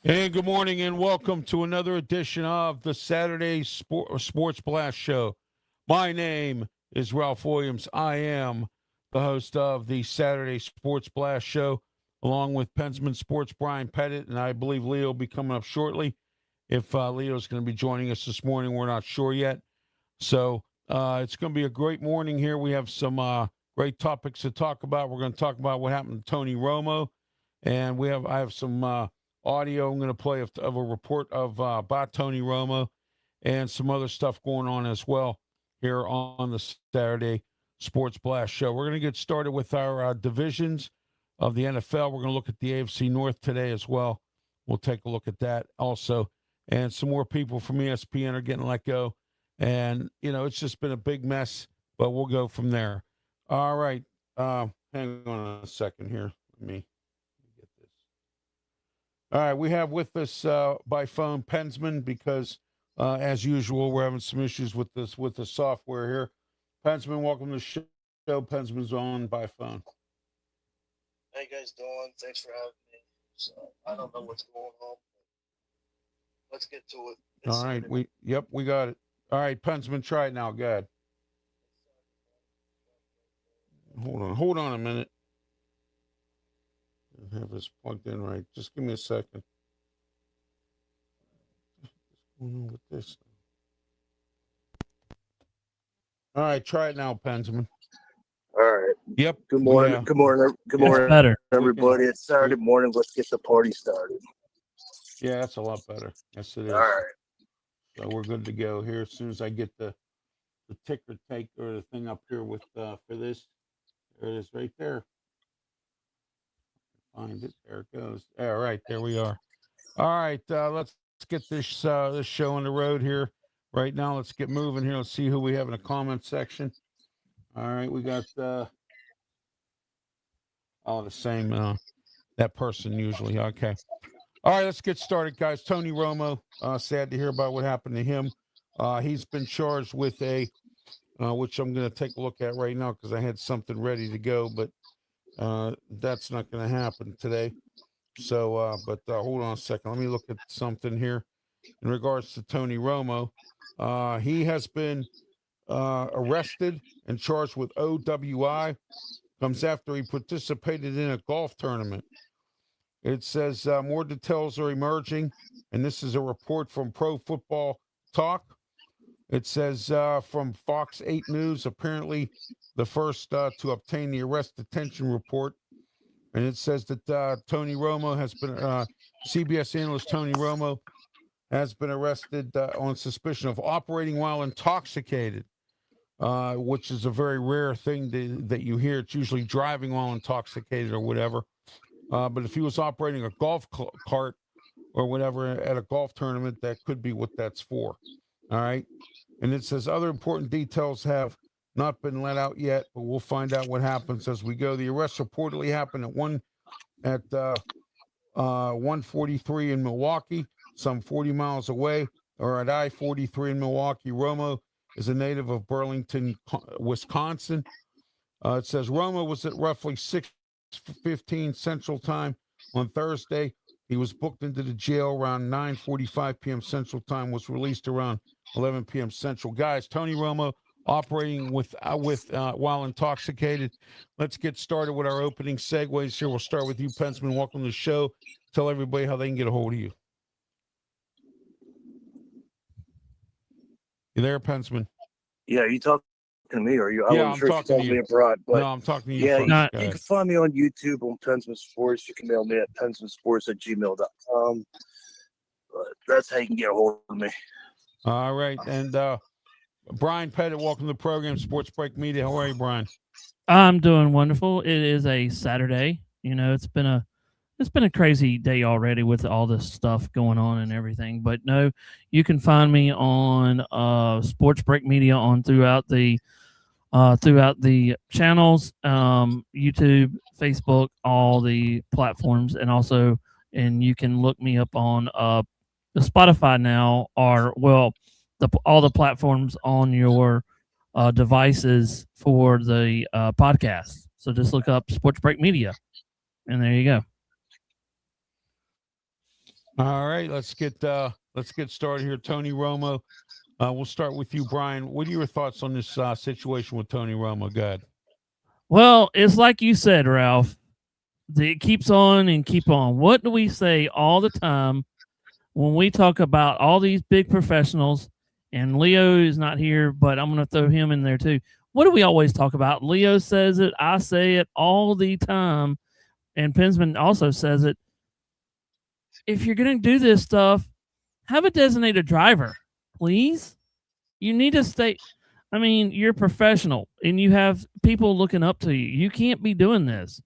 Hey, good morning, and welcome to another edition of the Saturday Sports Blast Show. My name is Ralph Williams. I am the host of the Saturday Sports Blast Show, along with Pensman Sports Brian Pettit, and I believe Leo will be coming up shortly. If Leo's going to be joining us this morning, we're not sure yet. So it's going to be a great morning here. We have some great topics to talk about. We're going to talk about what happened to Tony Romo, and I have some audio I'm going to play of a report of about Tony Romo and some other stuff going on as well here on the Saturday Sports Blast Show. We're going to get started with our divisions of the NFL. We're going to look at the AFC North today as well. We'll take a look at that also. And some more people from ESPN are getting let go. And, it's just been a big mess, but we'll go from there. All right. Hang on a second here. Let me get this. All right. We have with us by phone Pensman because, as usual, we're having some issues with the software here. Pensman, welcome to the show. Pensman's on by phone. How you guys doing? Thanks for having me. So, I don't know what's going on. Let's get to it. All right. We got it. All right, Pensman, try it now. Go ahead. Hold on a minute. I have this plugged in right. Just give me a second. What's going on with this? All right, try it now, Pensman. All right. Yep. Good morning. Yeah. Good morning. Good morning, better. everybody. It's Saturday morning. Let's get the party started. Yeah, that's a lot better. Yes, it is. All right. So we're good to go here. As soon as I get the ticker take or the thing up here with for this, there it is right there. Find it. There it goes. All right, there we are. All right, let's get this show on the road here right now. Let's get moving here. Let's see who we have in the comment section. All right, we got the same that person usually. Okay. All right, let's get started, guys. Tony Romo, sad to hear about what happened to him. He's been charged with which I'm going to take a look at right now because I had something ready to go, but that's not going to happen today. So, but hold on a second. Let me look at something here in regards to Tony Romo. He has been arrested and charged with OWI. Comes after he participated in a golf tournament. It says more details are emerging, and this is a report from Pro Football Talk. It says from Fox 8 News, apparently the first to obtain the arrest detention report. And it says that Tony Romo has been, CBS analyst Tony Romo has been arrested on suspicion of operating while intoxicated, which is a very rare thing that you hear. It's usually driving while intoxicated or whatever. But if he was operating a golf cart or whatever at a golf tournament, that could be what that's for. All right. And it says other important details have not been let out yet, but we'll find out what happens as we go. The arrest reportedly happened at 143 in Milwaukee, some 40 miles away, or at I-43 in Milwaukee. Romo is a native of Burlington, Wisconsin. It says Romo was at roughly 6:15 Central Time on Thursday. He was booked into the jail around 9:45 p.m. Central Time, was released around 11 p.m. Central. Guys, Tony Romo operating while intoxicated. Let's get started with our opening segues here. We'll start with you, Pensman. Welcome to the show. Tell everybody how they can get a hold of you. You there, Pensman? Yeah, you talking to me, or you? I'm talking to you. Abroad, but no, I'm talking to you. Yeah, first. you can find me on YouTube on Pensman Sports. You can mail me at pensmansports@gmail.com. That's how you can get a hold of me. All right, and Brian Pettit, welcome to the program, Sports Break Media. How are you, Brian? I'm doing wonderful. It is a Saturday. It's been a crazy day already with all this stuff going on and everything. But no, you can find me on Sports Break Media on throughout the channels, YouTube, Facebook, all the platforms, and you can look me up on the Spotify now, or all the platforms on your devices for the podcast. So just look up Sports Break Media, and there you go. All right, let's get started here. Tony Romo. We'll start with you, Brian. What are your thoughts on this situation with Tony Romo? Go ahead. Well, it's like you said, Ralph. It keeps on and keep on. What do we say all the time when we talk about all these big professionals? And Leo is not here, but I'm going to throw him in there too. What do we always talk about? Leo says it. I say it all the time. And Pensman also says it. If you're going to do this stuff, have a designated driver, please. You need to stay. I mean, you're professional and you have people looking up to you. You can't be doing this.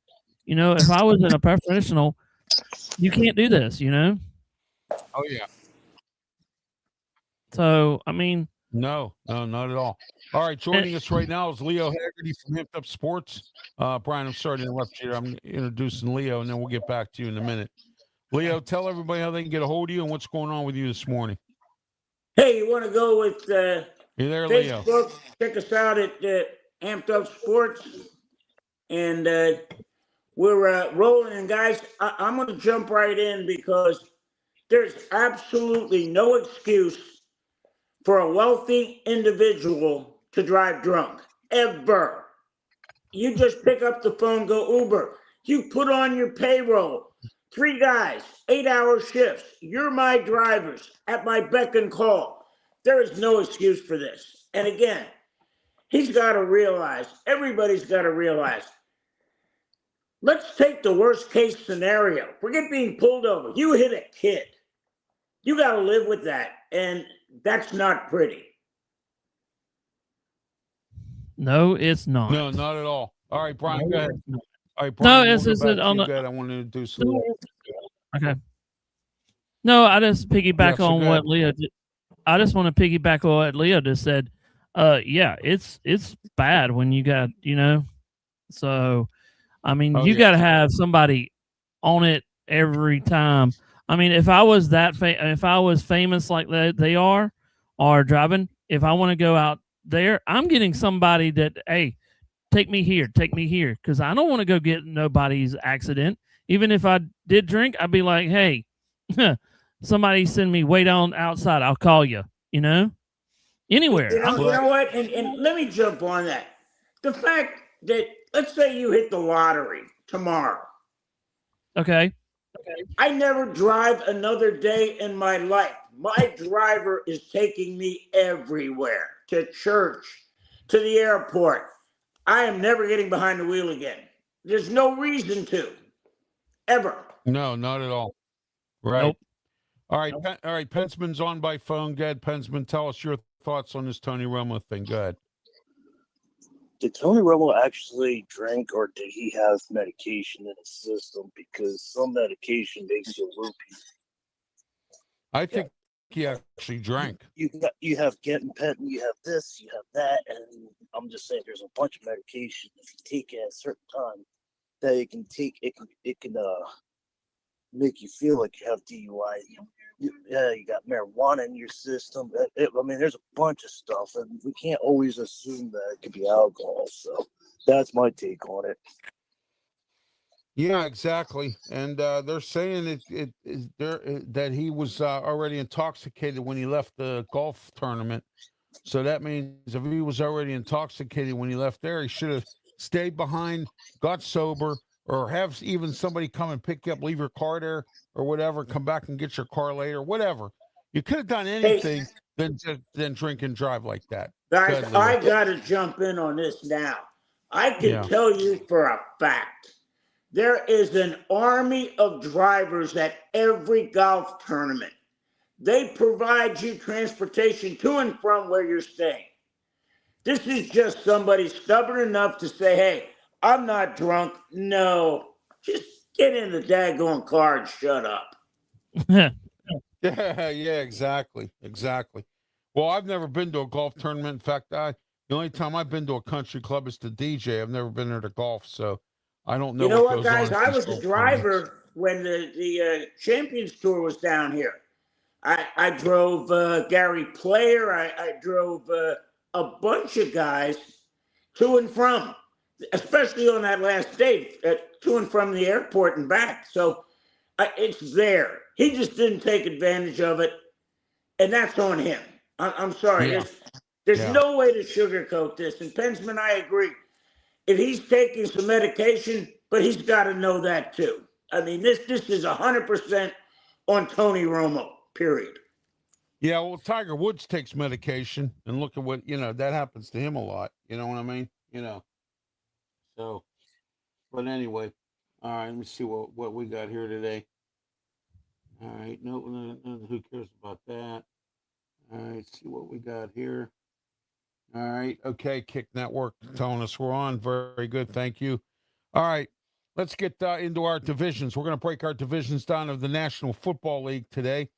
You know, if I was in a professional, you can't do this, you know? Oh, yeah. So, I mean. No, not at all. All right, joining us right now is Leo Haggerty from Himped Up Sports. Brian, I'm sorry to interrupt you. I'm introducing Leo, and then we'll get back to you in a minute. Leo, tell everybody how they can get a hold of you and what's going on with you this morning. Hey, you want to go with you there, Facebook? Leo? Check us out at Amped Up Sports. And we're rolling. And guys, I'm going to jump right in because there's absolutely no excuse for a wealthy individual to drive drunk, ever. You just pick up the phone, go Uber. You put on your payroll. 3 guys, 8-hour shifts. You're my drivers at my beck and call. There is no excuse for this. And again, he's got to realize, everybody's got to realize, let's take the worst case scenario. Forget being pulled over. You hit a kid. You got to live with that. And that's not pretty. No, it's not. No, not at all. All right, Brian, go ahead. All right, Brian, no, it's just on the. I want to introduce Leo. Okay. No, I just piggyback on what Leo did. I just want to piggyback on what Leo just said. Yeah, it's bad when you got, you know. So, I mean, you got to have somebody on it every time. I mean, if I was if I was famous like they are, or driving, if I want to go out there, I'm getting somebody that, hey, take me here, because I don't want to go get nobody's accident. Even if I did drink, I'd be like, hey, somebody send me way down outside. I'll call you, you know, anywhere. You know what? And let me jump on that. The fact that, let's say you hit the lottery tomorrow. Okay. I never drive another day in my life. My driver is taking me everywhere, to church, to the airport. I am never getting behind the wheel again. There's no reason to, ever. No, not at all. Right. Nope. All right. All right. Pensman's on by phone. Go ahead, Pensman. Tell us your thoughts on this Tony Romo thing. Go ahead. Did Tony Romo actually drink, or did he have medication in his system? Because some medication makes you loopy. I think he actually drank. You have gabapentin, you have this, you have that, and I'm just saying there's a bunch of medication if you take it at a certain time that it can make you feel like you have DUI. You got marijuana in your system. I mean, there's a bunch of stuff, and we can't always assume that it could be alcohol. So that's my take on it. Yeah, exactly. And they're saying that he was already intoxicated when he left the golf tournament. So that means if he was already intoxicated when he left there, he should have stayed behind, got sober, or have even somebody come and pick you up, leave your car there or whatever, come back and get your car later, whatever. You could have done anything than drink and drive like that. Guys, I got to jump in on this now. I can tell you for a fact, there is an army of drivers at every golf tournament. They provide you transportation to and from where you're staying. This is just somebody stubborn enough to say, hey, I'm not drunk. No, just get in the daggone car and shut up. Yeah, exactly. Well, I've never been to a golf tournament. In fact, the only time I've been to a country club is to DJ. I've never been there to golf, so I don't know. You know what, guys? I was a driver when the Champions Tour was down here. I drove Gary Player. I drove a bunch of guys to and from, especially on that last day, to and from the airport and back. So It's there. He just didn't take advantage of it, and that's on him. I'm sorry. Yeah. There's Yeah. no way to sugarcoat this. And Pensman, I agree. If he's taking some medication, but he's got to know that too. I mean, this is 100% on Tony Romo. Period. Yeah, well, Tiger Woods takes medication, and look at what that happens to him a lot. You know what I mean? So, but anyway, all right. Let me see what we got here today. All right, no, who cares about that? All right, see what we got here. All right, okay, Kick Network telling us we're on. Very good, thank you. All right, let's get into our divisions. We're going to break our divisions down of the National Football League today,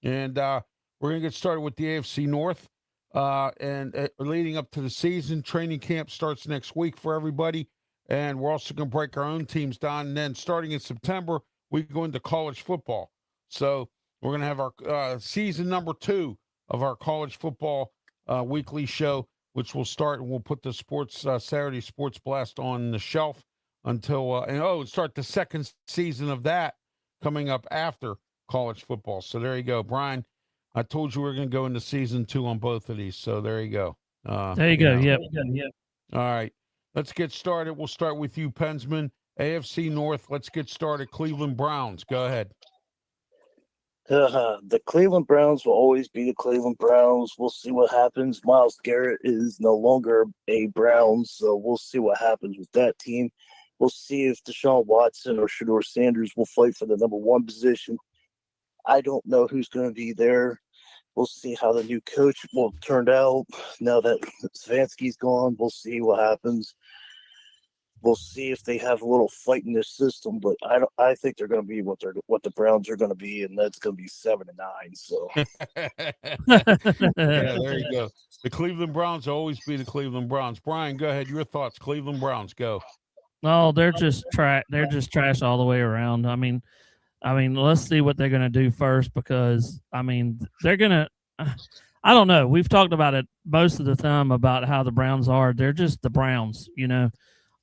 and we're going to get started with the AFC North. And leading up to the season, training camp starts next week for everybody, and we're also going to break our own teams down. And then starting in September, we go into college football. So we're going to have our season number 2 of our college football weekly show, which will start, and we'll put the Saturday Sports Blast on the shelf until start the second season of that coming up after college football. So there you go, Brian. I told you we are going to go into season 2 on both of these. So there you go. There you go. Yep. All right, let's get started. We'll start with you, Pensman. AFC North. Let's get started. Cleveland Browns. Go ahead. The Cleveland Browns will always be the Cleveland Browns. We'll see what happens. Myles Garrett is no longer a Brown, so we'll see what happens with that team. We'll see if Deshaun Watson or Shedeur Sanders will fight for the number 1 position. I don't know who's going to be there. We'll see how the new coach will turn out. Now that Stefanski's gone, we'll see what happens. We'll see if they have a little fight in this system, but I think they're going to be what the Browns are going to be, and that's going to be 7-9. So, yeah, there you go. The Cleveland Browns will always be the Cleveland Browns. Brian, go ahead. Your thoughts. Cleveland Browns, go. No, they're just They're just trash all the way around. I mean, let's see what they're going to do first, because they're going to. I don't know. We've talked about it most of the time about how the Browns are. They're just the Browns,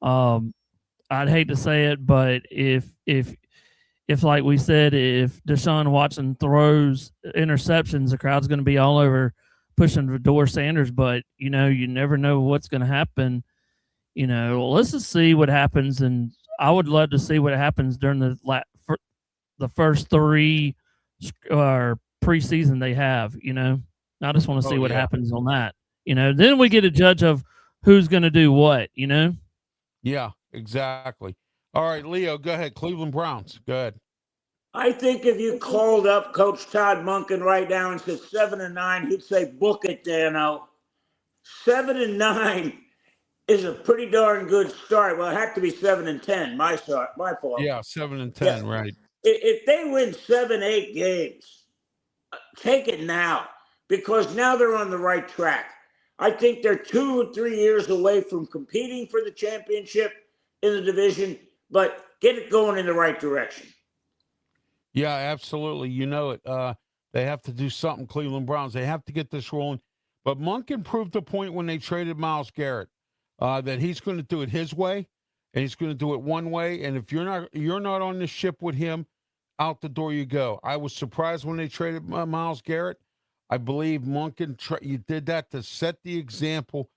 I'd hate to say it, but if like we said, if Deshaun Watson throws interceptions, the crowd's going to be all over pushing Shedeur Sanders. But you never know what's going to happen. Let's just see what happens, and I would love to see what happens during the first 3 preseason they have. I just want to see what happens on that. Then we get a judge of who's going to do what. Yeah, exactly. All right, Leo, go ahead. Cleveland Browns, go ahead. I think if you called up Coach Todd Monken right now and said 7-9, he'd say, "Book it, Dano." 7-9 is a pretty darn good start. Well, it had to be 7-10. My fault. Yeah, 7-10, yeah. Right. If they win 7-8 games, take it now, because now they're on the right track. I think they're 2 or 3 years away from competing for the championship in the division, but get it going in the right direction. Yeah, absolutely. They have to do something, Cleveland Browns. They have to get this rolling. But Monken proved the point when they traded Myles Garrett that he's going to do it his way, and he's going to do it one way. And if you're not on the ship with him, out the door you go. I was surprised when they traded Myles Garrett. I believe Monken you did that to set the example,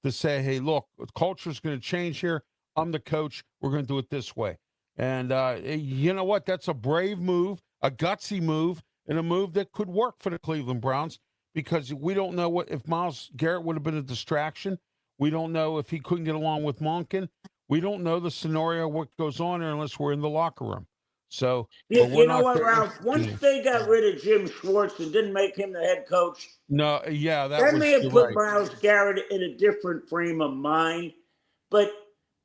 to say, hey, look, culture's going to change here. I'm the coach. We're going to do it this way. And you know what? That's a brave move, a gutsy move, and a move that could work for the Cleveland Browns, because we don't know if Myles Garrett would have been a distraction. We don't know if he couldn't get along with Monken. We don't know the scenario, what goes on there, unless we're in the locker room. So, you know what, Ralph? Once they got rid of Jim Schwartz and didn't make him the head coach, that may have put Myles Garrett in a different frame of mind. But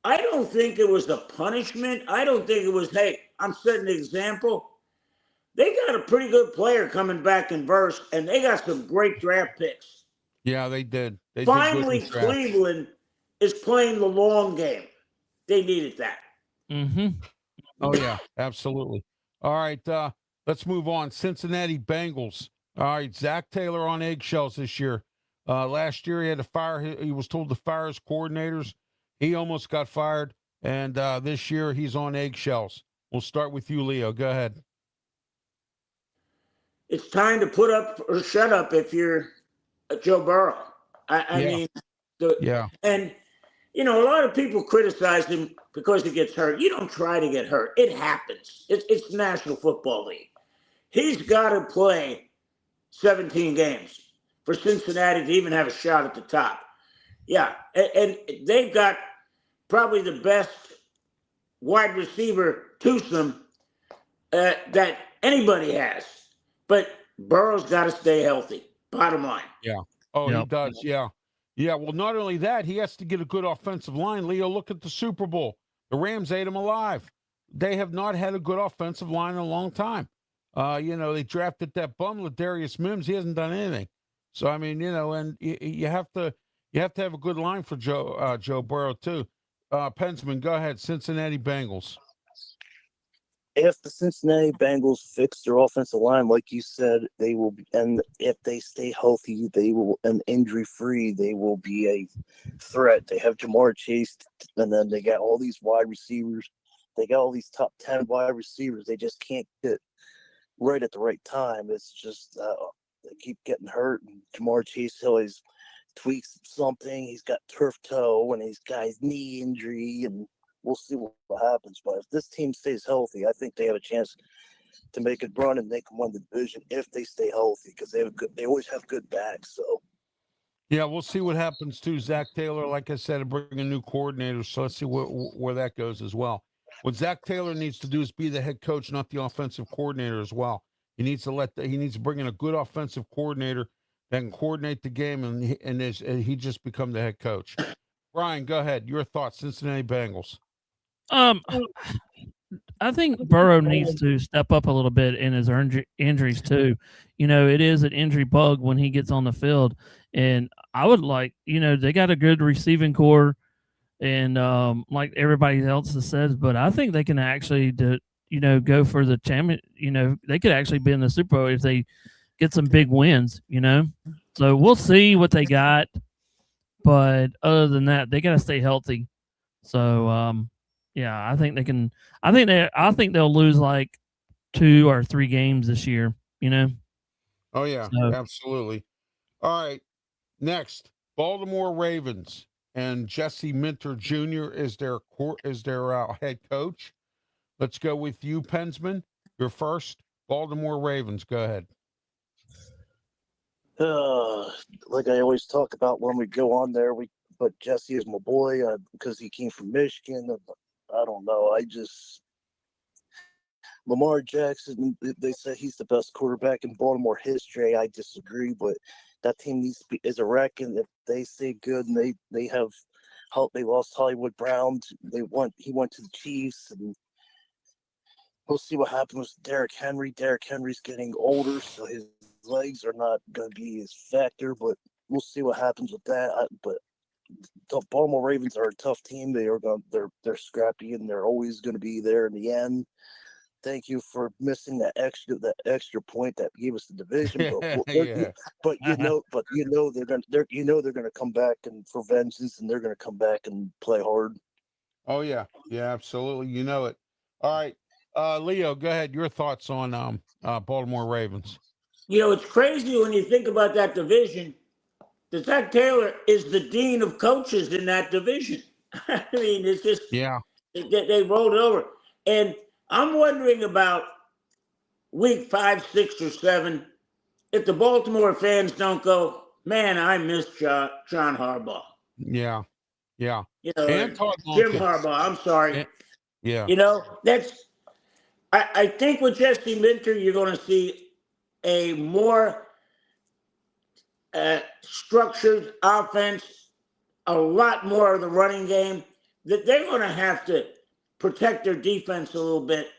I don't think it was a punishment. I don't think it was, hey, I'm setting an example. They got a pretty good player coming back in verse, and they got some great draft picks. Yeah, they did. Finally, Cleveland is playing the long game. They needed that. Mm-hmm. Oh, yeah, absolutely. All right, let's move on. Cincinnati Bengals. All right, Zach Taylor on eggshells this year. Last year he had to fire. He was told to fire his coordinators. He almost got fired. And this year he's on eggshells. We'll start with you, Leo. Go ahead. it's time to put up or shut up if you're Joe Burrow. I mean, and a lot of people criticize him because he gets hurt. You don't try to get hurt; it happens. It's the National Football League. He's got to play 17 games for Cincinnati to even have a shot at the top. Yeah, and they've got probably the best wide receiver twosome that anybody has. But Burrow's got to stay healthy, bottom line. Yeah. Oh, he does. Yeah. Yeah. Well, not only that, he has to get a good offensive line. Leo, look at the Super Bowl. The Rams ate him alive. They have not had a good offensive line in a long time. They drafted that bum, Ladarius Mims. He hasn't done anything. So, I mean, and you have to have a good line for Joe Burrow, too. Pensman, go ahead. Cincinnati Bengals. If the Cincinnati Bengals fix their offensive line, like you said, they will be, and if they stay healthy, they will, and injury free, they will be a threat. They have Jamar Chase, and then they got all these wide receivers. They got all these top 10 wide receivers. They just can't get right at the right time. It's just they keep getting hurt. And Jamar Chase always tweaks something. He's got turf toe, and he's got his knee injury, and we'll see what happens. But if this team stays healthy, I think they have a chance to make a run and they can win the division if they stay healthy, because they always have good backs. So yeah, we'll see what happens to Zach Taylor. Like I said, bring a new coordinator, so let's see where that goes as well. What Zach Taylor needs to do is be the head coach, not the offensive coordinator as well. He needs to bring in a good offensive coordinator that can coordinate the game, and he just become the head coach. Brian, go ahead. Your thoughts, Cincinnati Bengals. I think Burrow needs to step up a little bit in his injuries too. It is an injury bug when he gets on the field, and I would like, they got a good receiving core, and like everybody else has said, but I think they can actually go for the champion. They could actually be in the Super Bowl if they get some big wins. So we'll see what they got, but other than that, they got to stay healthy. So yeah, I think they can. I think they'll lose like 2 or 3 games this year. Oh yeah, absolutely. All right, next, Baltimore Ravens, and Jesse Minter Jr. is their head coach. Let's go with you, Pensman. You're first. Baltimore Ravens. Go ahead. Like I always talk about when we go on there, but Jesse is my boy because he came from Michigan. I don't know. Lamar Jackson, they say he's the best quarterback in Baltimore history. I disagree, but that team is a wreck, and if they stay good and they have help, they lost Hollywood Brown. He went to the Chiefs, and we'll see what happens with Derrick Henry. Derrick Henry's getting older, so his legs are not going to be his factor, but we'll see what happens with that. But the Baltimore Ravens are a tough team. They're scrappy, and they're always going to be there in the end. Thank you for missing that extra point that gave us the division. But they're gonna come back and for vengeance, and they're gonna come back and play hard. Oh yeah, absolutely. You know it. All right, Leo, go ahead. Your thoughts on Baltimore Ravens. It's crazy when you think about that division. That Zach Taylor is the dean of coaches in that division. I mean, it's just they rolled it over, and I'm wondering about week 5, 6, or 7 if the Baltimore fans don't go, man, I miss John Harbaugh. Yeah. Jim Harbaugh. I'm sorry. I think with Jesse Minter, you're going to see a more structured offense, a lot more of the running game, that they're going to have to protect their defense a little bit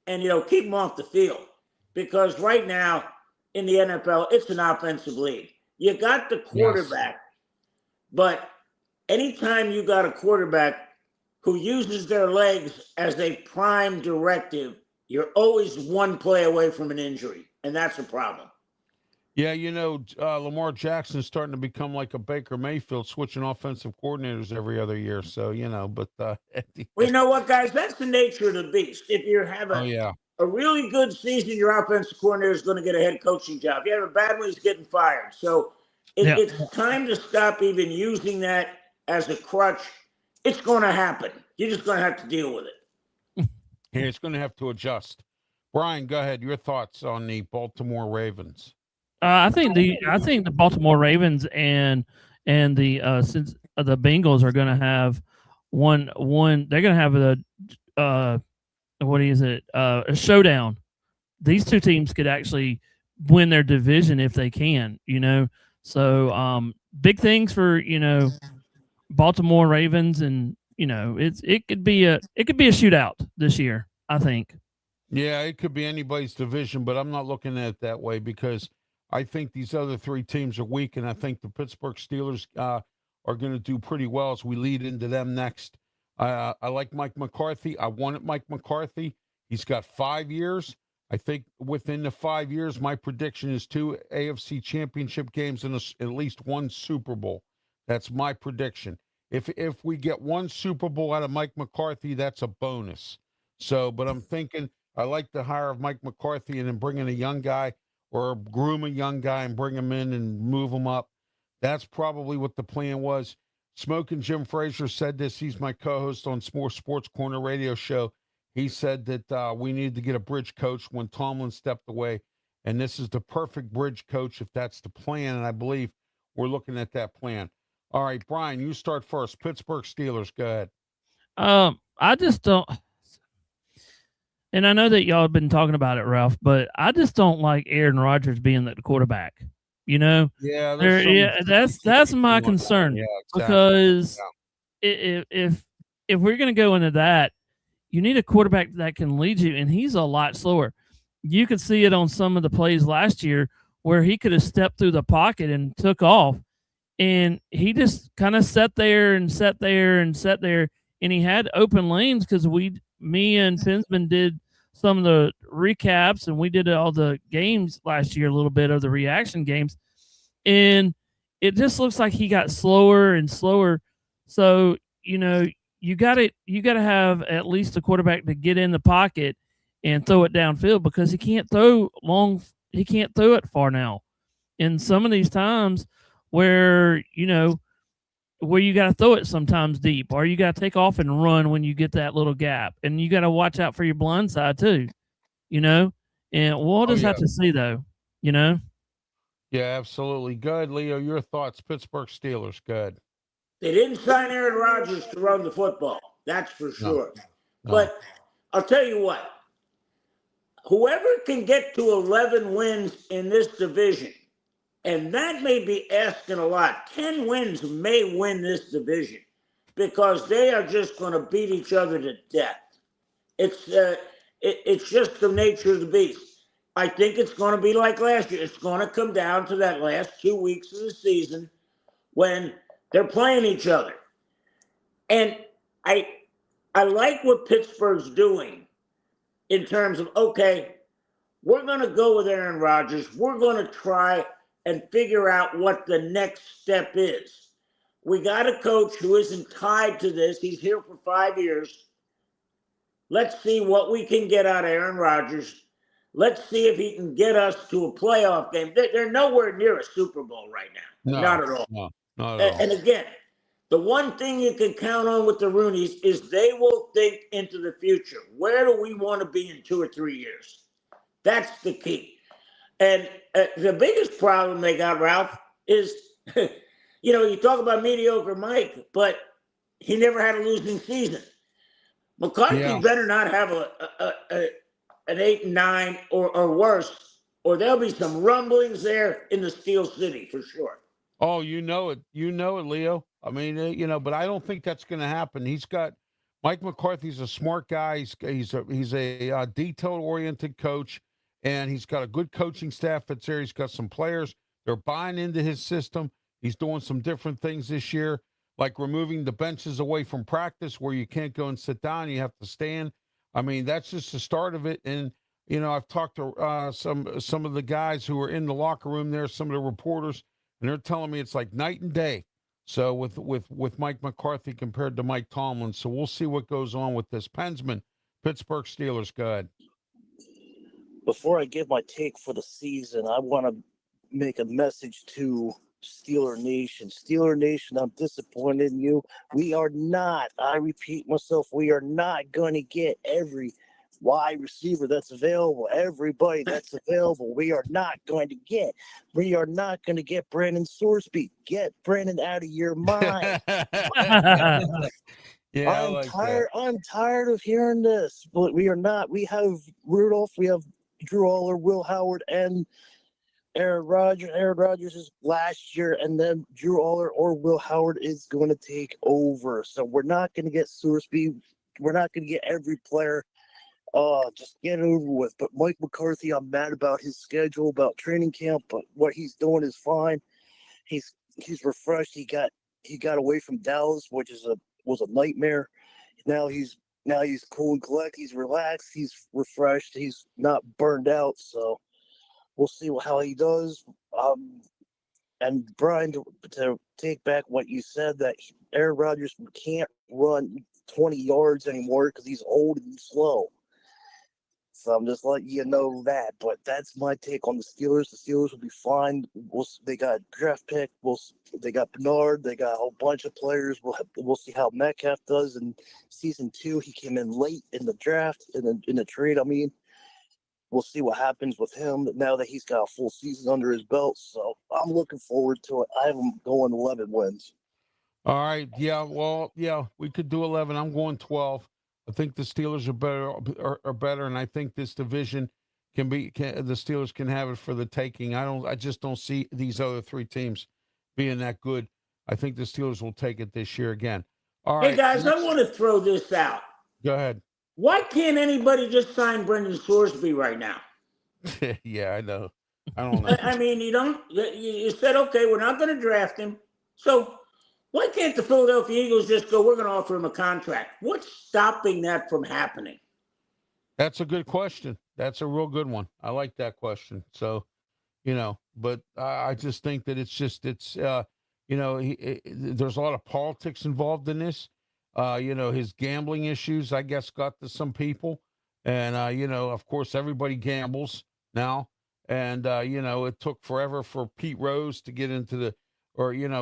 and, keep them off the field. Because right now in the NFL, it's an offensive league. You got the quarterback, but anytime you got a quarterback who uses their legs as a prime directive, you're always one play away from an injury, and that's a problem. Yeah, Lamar Jackson's starting to become like a Baker Mayfield, switching offensive coordinators every other year. So, but well, you know what, guys? That's the nature of the beast. If you have a really good season, your offensive coordinator is going to get a head coaching job. If you have a bad one, he's getting fired. So it's time to stop even using that as a crutch. It's going to happen. You're just going to have to deal with it. Yeah, it's going to have to adjust. Brian, go ahead. Your thoughts on the Baltimore Ravens? I think the Baltimore Ravens and the since the Bengals are going to have one. They're going to have a showdown. These two teams could actually win their division if they can. So big things for Baltimore Ravens, and it could be a shootout this year, I think. Yeah, it could be anybody's division, but I'm not looking at it that way because I think these other three teams are weak, and I think the Pittsburgh Steelers are going to do pretty well as we lead into them next. I like Mike McCarthy. I wanted Mike McCarthy. He's got 5 years. I think within the 5 years, my prediction is 2 AFC championship games and at least 1 Super Bowl. That's my prediction. If we get 1 Super Bowl out of Mike McCarthy, that's a bonus. So, but I'm thinking I like the hire of Mike McCarthy and then bring in a young guy or groom a young guy and bring him in and move him up. That's probably what the plan was. Smoking Jim Frazier said this. He's my co-host on Sports Corner radio show. He said that we needed to get a bridge coach when Tomlin stepped away, and this is the perfect bridge coach if that's the plan, and I believe we're looking at that plan. All right, Brian, you start first. Pittsburgh Steelers, go ahead. I just don't, and I know that y'all have been talking about it, Ralph, but I just don't like Aaron Rodgers being the quarterback. Yeah, that's my concern. Yeah, exactly. Because if we're going to go into that, you need a quarterback that can lead you, and he's a lot slower. You could see it on some of the plays last year where he could have stepped through the pocket and took off, and he just kind of sat there, and he had open lanes because me and Finsman did some of the recaps, and we did all the games last year, a little bit of the reaction games, and it just looks like he got slower and slower. So, you got to have at least a quarterback to get in the pocket and throw it downfield because he can't throw long. He can't throw it far now. And some of these times where you got to throw it sometimes deep, or you got to take off and run when you get that little gap, and you got to watch out for your blind side too. And we'll just have to see though. Yeah, absolutely. Good, Leo. Your thoughts? Pittsburgh Steelers. Good. They didn't sign Aaron Rodgers to run the football. That's for sure. No. But I'll tell you what. Whoever can get to 11 wins in this division, and that may be asking a lot, 10 wins may win this division because they are just going to beat each other to death. It's just the nature of the beast. I think it's going to be like last year. It's going to come down to that last 2 weeks of the season when they're playing each other. And I like what Pittsburgh's doing in terms of, okay, we're going to go with Aaron Rodgers. We're going to try and figure out what the next step is. We got a coach who isn't tied to this. He's here for 5 years. Let's see what we can get out of Aaron Rodgers. Let's see if he can get us to a playoff game. They're nowhere near a Super Bowl right now. Not at all. No. Not at all. And again, the one thing you can count on with the Rooneys is they will think into the future. Where do we want to be in 2 or 3 years? That's the key. And the biggest problem they got, Ralph, is, you talk about mediocre Mike, but he never had a losing season. McCarthy better not have an 8-9 or worse, or there'll be some rumblings there in the Steel City for sure. Oh, you know it, Leo. I mean, but I don't think that's going to happen. Mike McCarthy's a smart guy. He's a detail-oriented coach, and he's got a good coaching staff that's there. He's got some players. They're buying into his system. He's doing some different things this year, like removing the benches away from practice where you can't go and sit down. You have to stand. I mean, that's just the start of it. And, I've talked to some of the guys who are in the locker room there, some of the reporters, and they're telling me it's like night and day. So with Mike McCarthy compared to Mike Tomlin. So we'll see what goes on with this. Pensman, Pittsburgh Steelers, go ahead. before I give my take for the season, I want to make a message to Steeler Nation. Steeler Nation, I'm disappointed in you. We are not, I repeat myself, we are not going to get every wide receiver that's available, everybody that's available. We are not going to get. We are not going to get Brandon Sorsby. Get Brandon out of your mind. Yeah, I'm tired. I'm tired of hearing this. But we are not. We have Rudolph. We have Drew Aller, Will Howard, and Aaron Rodgers. Aaron Rodgers is last year, and then Drew Aller or Will Howard is going to take over. So we're not going to get Sorsby. We're not going to get every player. Just get it over with. But Mike McCarthy, I'm mad about his schedule, about training camp, but what he's doing is fine. He's refreshed. He got away from Dallas, which was a nightmare. Now he's cool and collect. He's relaxed. He's refreshed. He's not burned out. So we'll see how he does. And Brian, to take back what you said, that Aaron Rodgers can't run 20 yards anymore because he's old and slow. So I'm just letting you know that. But that's my take on the Steelers. The Steelers will be fine. They got draft pick. They got Bernard. They got a whole bunch of players. We'll see how Metcalf does in season 2. He came in late in the draft, in the trade. I mean, we'll see what happens with him now that he's got a full season under his belt. So I'm looking forward to it. I have him going 11 wins. All right. Yeah. Well, yeah, we could do 11. I'm going 12. I think the Steelers are better, and I think this division the Steelers can have it for the taking. I just don't see these other 3 teams being that good. I think the Steelers will take it this year again. All right. Hey guys, I want to throw this out. Go ahead. Why can't anybody just sign Brendan Sorsby right now? Yeah, I know. I don't know. I mean, you said, okay, we're not going to draft him. So why can't the Philadelphia Eagles just go, we're going to offer him a contract? What's stopping that from happening? That's a good question. That's a real good one. I like that question. So, but I just think that there's a lot of politics involved in this. His gambling issues, I guess, got to some people. And, of course, everybody gambles now. And, it took forever for Pete Rose to get into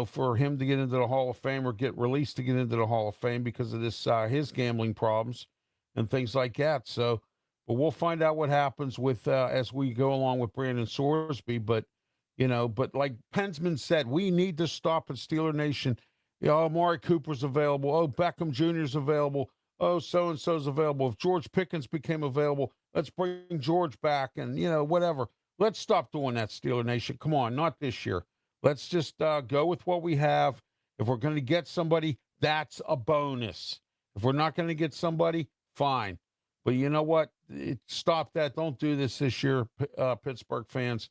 for him to get into the Hall of Fame or get released to get into the Hall of Fame because of this, his gambling problems and things like that. So, but we'll find out what happens with, as we go along with Brandon Sorsby. But like Pensman said, we need to stop at Steeler Nation. Amari Cooper's available. Oh, Beckham Jr.'s available. Oh, so-and-so's available. If George Pickens became available, let's bring George back and, whatever. Let's stop doing that, Steeler Nation. Come on, not this year. Let's just go with what we have. If we're going to get somebody, that's a bonus. If we're not going to get somebody, fine. But you know what? Stop that. Don't do this year, Pittsburgh fans.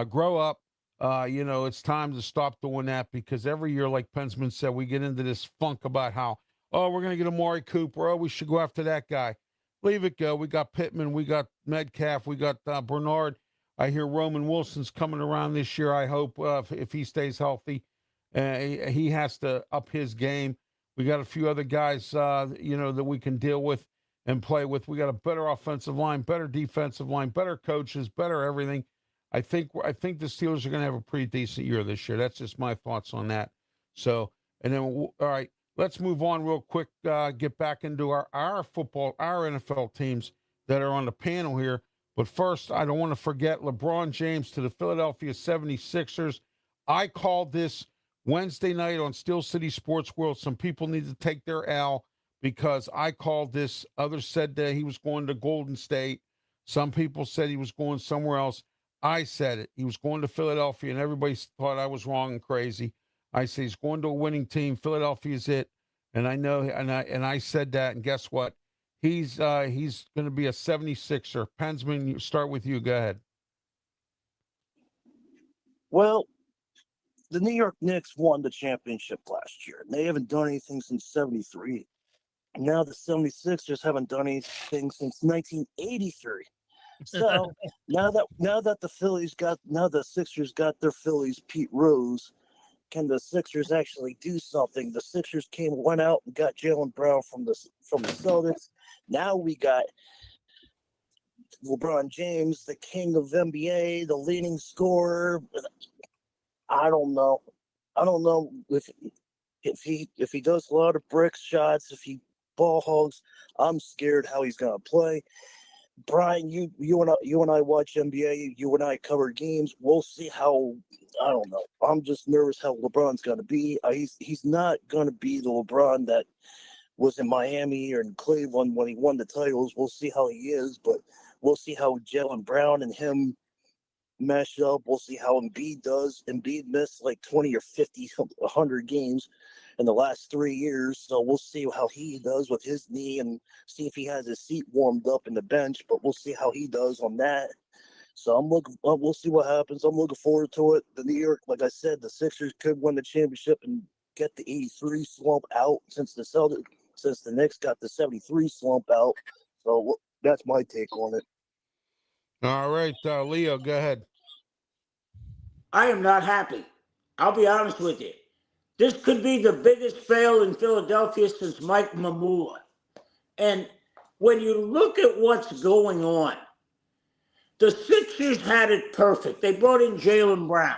Grow up. It's time to stop doing that because every year, like Pensman said, we get into this funk about how, we're going to get Amari Cooper. Oh, we should go after that guy. Leave it go. We got Pittman. We got Metcalf. We got Bernard. I hear Roman Wilson's coming around this year. I hope if he stays healthy, he has to up his game. We got a few other guys, that we can deal with and play with. We got a better offensive line, better defensive line, better coaches, better everything. I think the Steelers are going to have a pretty decent year this year. That's just my thoughts on that. So, and then, all right, let's move on real quick, get back into our football, our NFL teams that are on the panel here. But first, I don't want to forget LeBron James to the Philadelphia 76ers. I called this Wednesday night on Steel City Sports World. Some people need to take their L because I called this. Others said that he was going to Golden State. Some people said he was going somewhere else. I said it. He was going to Philadelphia, and everybody thought I was wrong and crazy. I said he's going to a winning team. Philadelphia's it. And I know, and I said that, and guess what? He's going to be a 76er. Pensman, start with you. Go ahead. Well, the New York Knicks won the championship last year, and they haven't done anything since '73. Now the 76ers haven't done anything since 1983. So now that the Sixers got their Phillies Pete Rose, can the Sixers actually do something? The Sixers went out and got Jaylen Brown from the Celtics. Now we got LeBron James, the king of NBA, the leading scorer. I don't know. I don't know if he does a lot of brick shots, if he ball hogs. I'm scared how he's gonna play. Brian, you and I watch NBA. You and I cover games. We'll see how. I don't know. I'm just nervous how LeBron's gonna be. He's not gonna be the LeBron that was in Miami or in Cleveland when he won the titles. We'll see how he is, but we'll see how Jaylen Brown and him mesh up. We'll see how Embiid does. Embiid missed like 20 or 50, 100 games in the last 3 years. So we'll see how he does with his knee and see if he has his seat warmed up in the bench, but we'll see how he does on that. So we'll see what happens. I'm looking forward to it. The New York, like I said, the Sixers could win the championship and get the 83 slump out since the Knicks got the 73 slump out. So that's my take on it. All right, Leo, go ahead. I am not happy. I'll be honest with you. This could be the biggest fail in Philadelphia since Mike Mamula. And when you look at what's going on, the Sixers had it perfect. They brought in Jaylen Brown.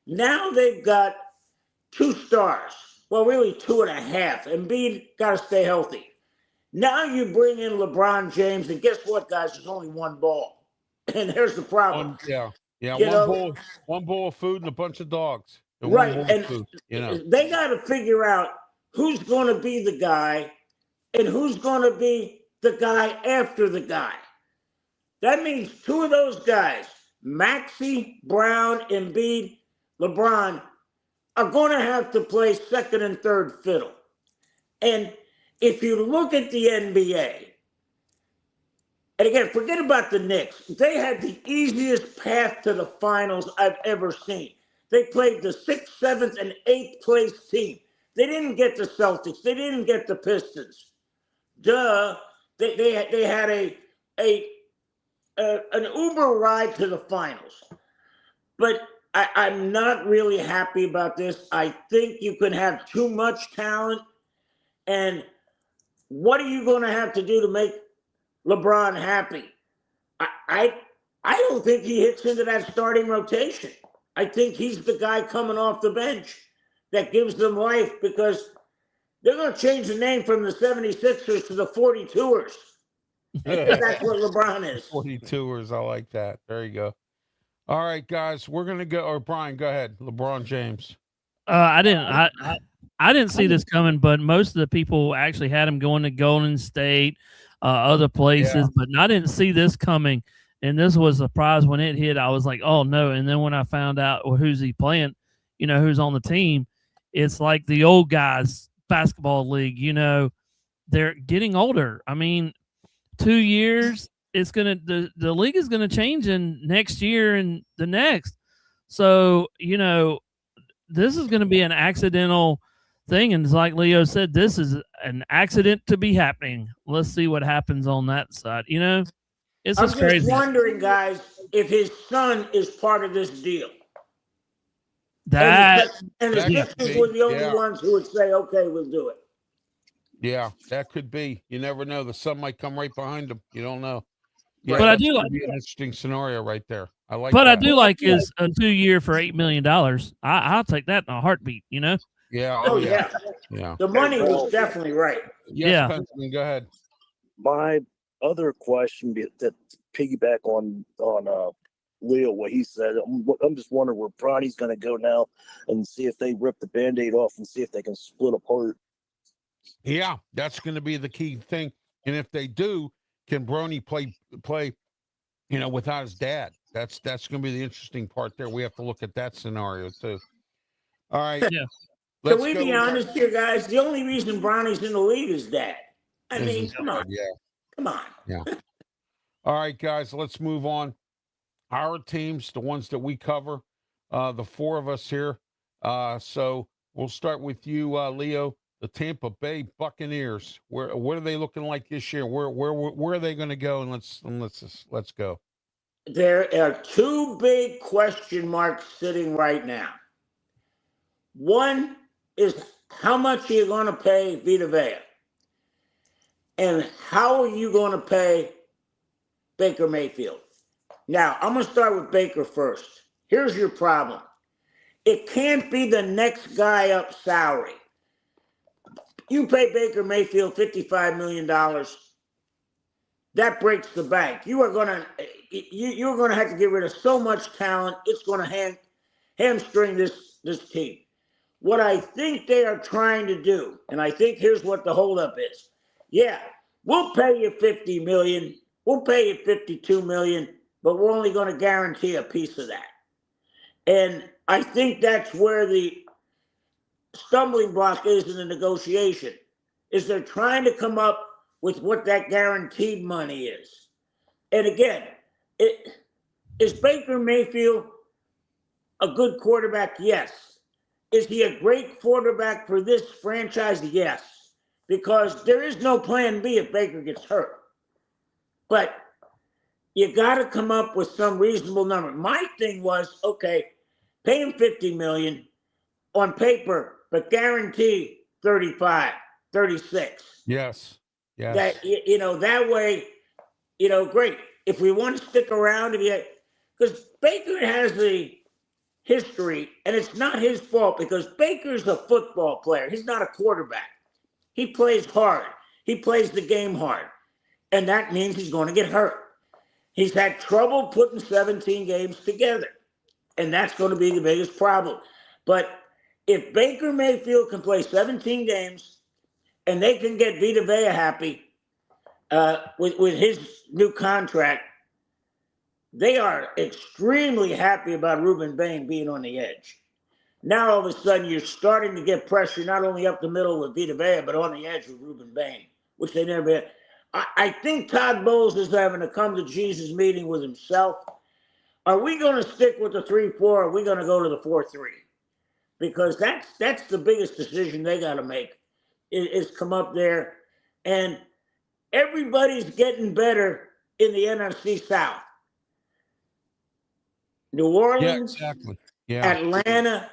Now they've got 2 stars. Well, really 2.5. Embiid got to stay healthy. Now you bring in LeBron James, and guess what, guys? There's only 1 ball. And there's the problem. One bowl of food and a bunch of dogs. And right, one bowl of food, they got to figure out who's going to be the guy and who's going to be the guy after the guy. That means 2 of those guys, Maxey, Brown, Embiid, LeBron, are going to have to play second and third fiddle. And if you look at the NBA, and again, forget about the Knicks. They had the easiest path to the finals I've ever seen. They played the 6th, 7th, and 8th place team. They didn't get the Celtics. They didn't get the Pistons. Duh. They had an Uber ride to the finals. But I'm not really happy about this. I think you can have too much talent. And what are you going to have to do to make LeBron happy? I don't think he hits into that starting rotation. I think he's the guy coming off the bench that gives them life because they're going to change the name from the 76ers to the 42ers. That's what LeBron is. 42ers. I like that. There you go. All right, guys, we're going to go. Or Brian, go ahead. LeBron James. I didn't see this coming, but most of the people actually had him going to Golden State, other places, but I didn't see this coming. And this was a surprise when it hit. I was like, oh no. And then when I found out who's he playing, who's on the team, it's like the old guys basketball league, they're getting older. I mean, 2 years, it's the league is gonna change in next year and the next. So, this is gonna be an accidental thing. And it's like Leo said, this is an accident to be happening. Let's see what happens on that side. It's I'm just crazy. Wondering, guys, if his son is part of this deal. And the Sixers were the only ones who would say, okay, we'll do it. Yeah, that could be. You never know. The son might come right behind him. You don't know. Yeah, but I do like an interesting scenario right there. I like. But that. I do like is a 2-year for $8 million. I'll take that in a heartbeat. Yeah. Oh yeah. Yeah. The money was definitely right. Yes, Benjamin, go ahead. My other question that piggyback on Leo, what he said, I'm just wondering where Bronny's going to go now and see if they rip the Band-Aid off and see if they can split apart. Yeah, that's going to be the key thing. And if they do, can Bronny play, without his dad? That's going to be the interesting part there. We have to look at that scenario too. All right. Yeah. Can we be honest here, guys? The only reason Bronny's in the league is dad. I mean, come on. Yeah. Come on. Yeah. All right, guys, let's move on. Our teams, the ones that we cover, the 4 of us here. So we'll start with you, Leo. The Tampa Bay Buccaneers. What are they looking like this year? Where are they going to go? And let's go. There are 2 big question marks sitting right now. One is how much are you going to pay Vita Vea? And how are you going to pay Baker Mayfield. Now, I'm going to start with Baker first. Here's your problem. It can't be the next guy up salary. You pay Baker Mayfield $55 million. That breaks the bank. You're going to have to get rid of so much talent. It's going to hamstring this team. What I think they are trying to do, and I think here's what the holdup is. Yeah, we'll pay you $50 million. We'll pay you $52 million, but we're only going to guarantee a piece of that. And I think that's where the stumbling block is in the negotiation, is they're trying to come up with what that guaranteed money is. And again, is Baker Mayfield a good quarterback? Yes. Is he a great quarterback for this franchise? Yes. Because there is no plan B if Baker gets hurt. But you got to come up with some reasonable number. My thing was, okay, pay him $50 million on paper, but guarantee 35, 36. Yes. Yes. That way, great. If we want to stick around, because Baker has the history, and it's not his fault because Baker's a football player. He's not a quarterback. He plays hard. He plays the game hard. And that means he's going to get hurt. He's had trouble putting 17 games together. And that's going to be the biggest problem. But if Baker Mayfield can play 17 games and they can get Vita Vea happy with his new contract, they are extremely happy about Ruben Bain being on the edge. Now, all of a sudden, you're starting to get pressure not only up the middle with Vita Vea, but on the edge with Ruben Bain, which they never had. I think Todd Bowles is having a come-to-Jesus meeting with himself. Are we going to stick with the 3-4, or are we going to go to the 4-3? Because that's the biggest decision they got to make, is come up there. And everybody's getting better in the NFC South. New Orleans, exactly. Atlanta,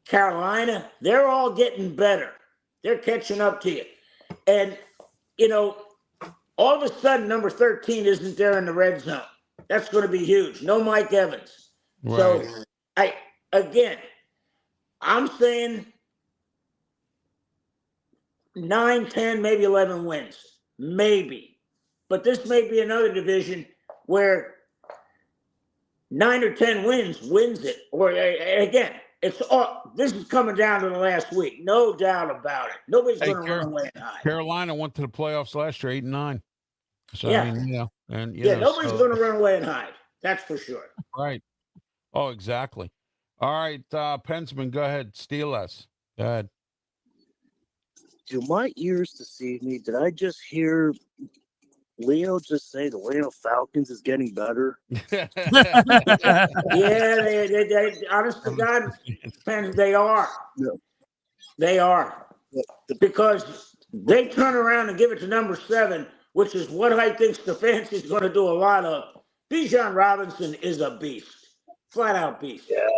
Carolina, they're all getting better. They're catching up to you. And, all of a sudden, number 13 isn't there in the red zone. That's going to be huge. No Mike Evans. Right. So, I'm saying 9, 10, maybe 11 wins. Maybe. But this may be another division where 9 or 10 wins it. Or again, this is coming down to the last week. No doubt about it. Nobody's going to run away and hide. Carolina went to the playoffs last year, 8-9. So, yeah. I mean, nobody's going to run away and hide. That's for sure. Right. Oh, exactly. All right, Pensman, go ahead. Steal us. Go ahead. Do my ears deceive me? Did I just hear Leo just say the Atlanta Falcons is getting better? Yeah, they honest to God, they are. Yeah. They are. Because they turn around and give it to number 7, which is what I think Stefanski's going to do a lot of. Bijan Robinson is a beast. Flat out beast. Yeah,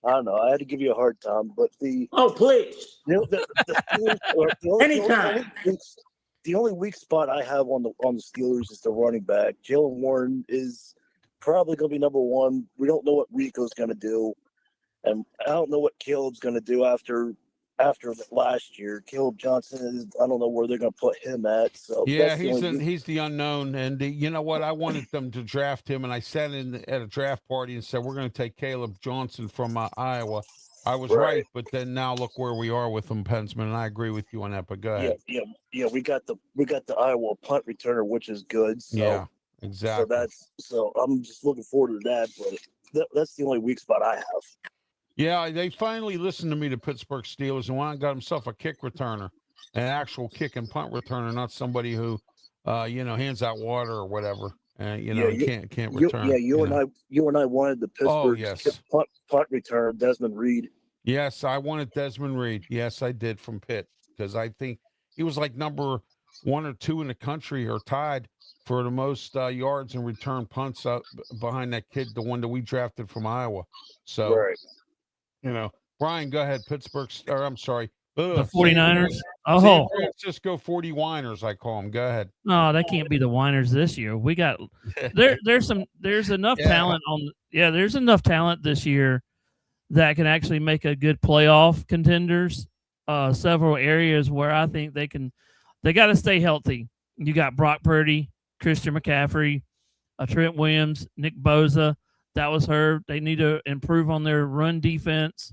I know. I had to give you a hard time, but Oh, please. Anytime. The only weak spot I have on the Steelers is the running back. Jalen Warren is probably going to be number 1. We don't know what Rico's going to do, and I don't know what Caleb's going to do after last year. Caleb Johnson I don't know where they're going to put him at. So yeah, he's the unknown. And you know what? I wanted them to draft him, and I sat at a draft party and said we're going to take Caleb Johnson from Iowa. I was right, but then now look where we are with him, Pensman, and I agree with you on that. But go ahead. Yeah. We got the Iowa punt returner, which is good. So, yeah, exactly. So I'm just looking forward to that. But that's the only weak spot I have. Yeah, they finally listened to me, the Pittsburgh Steelers, and went and got himself a kick returner, an actual kick and punt returner, not somebody who, hands out water or whatever, and can't return. You and I wanted the Pittsburgh punt return, Desmond Reed. Yes, I wanted Desmond Reed. Yes, I did, from Pitt, because I think he was like number 1 or 2 in the country, or tied for the most yards and return punts behind that kid, the one that we drafted from Iowa. So. Right. Brian, go ahead. The 49ers. San Oh, Francisco 40 whiners, I call them. Go ahead. no, they can't be the whiners this year. We got there's enough Yeah. talent there's enough talent this year that can actually make a good playoff contenders. Several areas where I think they got to stay healthy. You got Brock Purdy, Christian McCaffrey, Trent Williams, Nick Bosa. That was hurt. They need to improve on their run defense,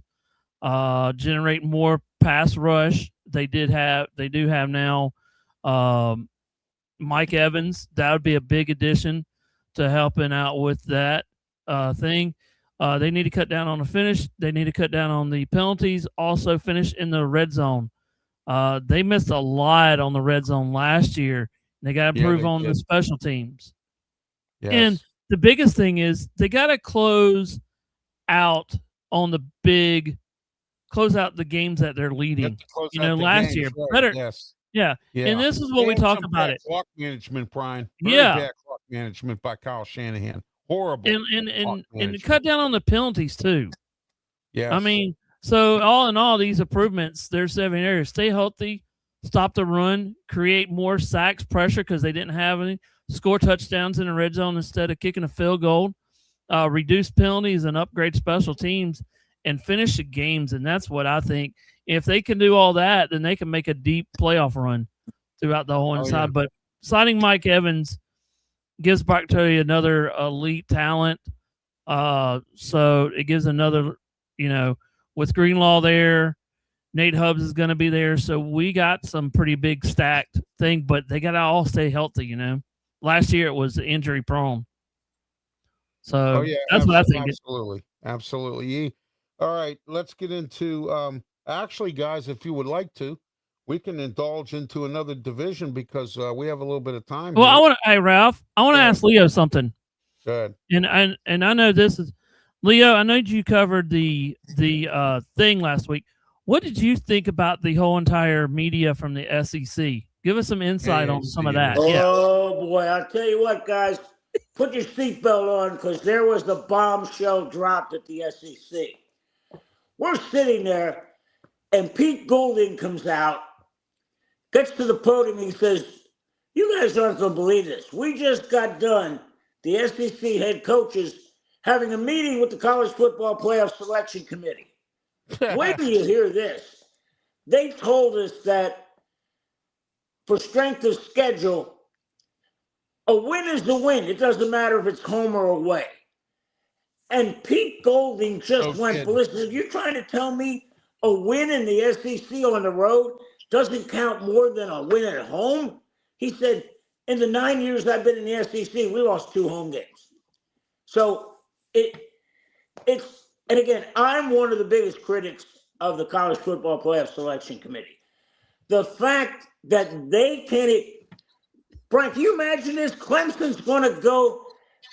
generate more pass rush. They do have now Mike Evans. That would be a big addition to helping out with that thing. They need to cut down on the finish. They need to cut down on the penalties. Also, finish in the red zone. They missed a lot on the red zone last year. They got to improve on the special teams. Yes. And the biggest thing is they got to close out on the games that they're leading. Last year, right. better. Yes. Yeah. And this is what we talked about it. Clock management, Brian. Bad clock management by Kyle Shanahan. Horrible. And cut down on the penalties too. Yes. I mean, so all in all, these improvements, there's 7 areas. Stay healthy, stop the run, create more sacks, pressure because they didn't have any, score touchdowns in the red zone instead of kicking a field goal, reduce penalties and upgrade special teams, and finish the games. And that's what I think. If they can do all that, then they can make a deep playoff run throughout the whole inside. Yeah. But signing Mike Evans gives Brock Purdy another elite talent. So it gives another, with Greenlaw there, Nate Hubbs is going to be there. So we got some pretty big stacked thing, but they got to all stay healthy, Last year it was injury prone. So that's what I think. Absolutely. All right, let's get into actually, guys, if you would like to, we can indulge into another division because we have a little bit of time. Well, Ralph, I want to ask Leo something. Good. And I know this is Leo. I know you covered the thing last week. What did you think about the whole entire media from the SEC? Give us some insight on some of that. Oh boy, I'll tell you what, guys. Put your seatbelt on because there was the bombshell dropped at the SEC. We're sitting there, and Pete Golding comes out, gets to the podium, he says, "You guys aren't going to believe this. We just got done, the SEC head coaches, having a meeting with the College Football Playoff Selection Committee." Wait till you hear this. They told us that for strength of schedule, a win is a win. It doesn't matter if it's home or away. And Pete Golding just went ballistic. You're trying to tell me a win in the SEC on the road doesn't count more than a win at home? He said, in the 9 years I've been in the SEC, we lost 2 home games. So it's, and again, I'm one of the biggest critics of the College Football Playoff Selection Committee. The fact that they can't, Brian, can you imagine this? Clemson's going to go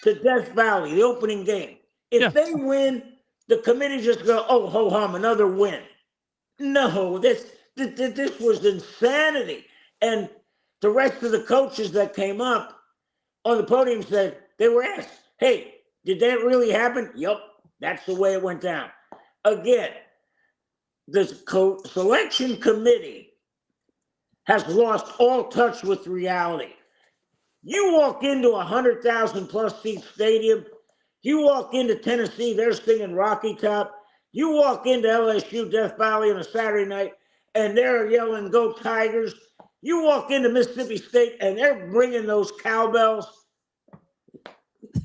to Death Valley, the opening game. If they win, the committee just go, oh, ho hum, another win. No, this was insanity. And the rest of the coaches that came up on the podium said, they were asked, hey, did that really happen? Yep, that's the way it went down. Again, the selection committee has lost all touch with reality. You walk into a 100,000+ seat stadium, you walk into Tennessee, they're singing Rocky Top. You walk into LSU Death Valley on a Saturday night, and they're yelling, "Go Tigers." You walk into Mississippi State, and they're bringing those cowbells.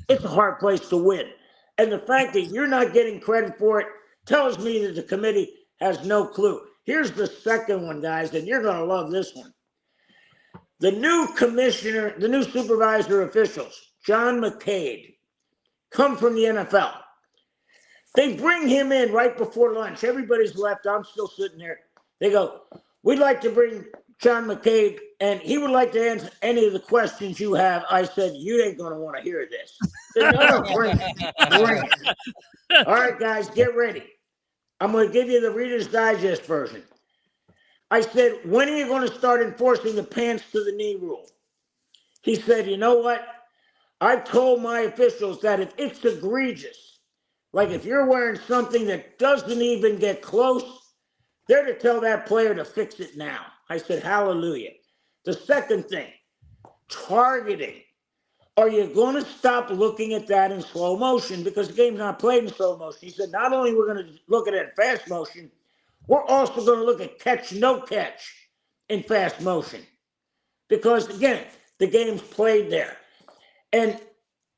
It's a hard place to win. And the fact that you're not getting credit for it tells me that the committee has no clue. Here's the second one, guys, and you're going to love this one. The new commissioner, the new supervisor officials, John McCabe, come from the NFL. They bring him in right before lunch. Everybody's left. I'm still sitting there. They go, "We'd like to bring John McCabe, and he would like to answer any of the questions you have." I said, "You ain't going to want to hear this." They said, "No, bring it. All right, guys, get ready. I'm going to give you the Reader's Digest version. I said, "When are you going to start enforcing the pants to the knee rule?" He said, "You know what? I've told my officials that if it's egregious, like if you're wearing something that doesn't even get close They're to tell that player to fix it now. I said, hallelujah. The second thing, targeting. Are you going to stop looking at that in slow motion? Because the game's not played in slow motion. He said, not only we're going to look at it in fast motion, we're also going to look at catch, no catch in fast motion. Because, again, the game's played there. And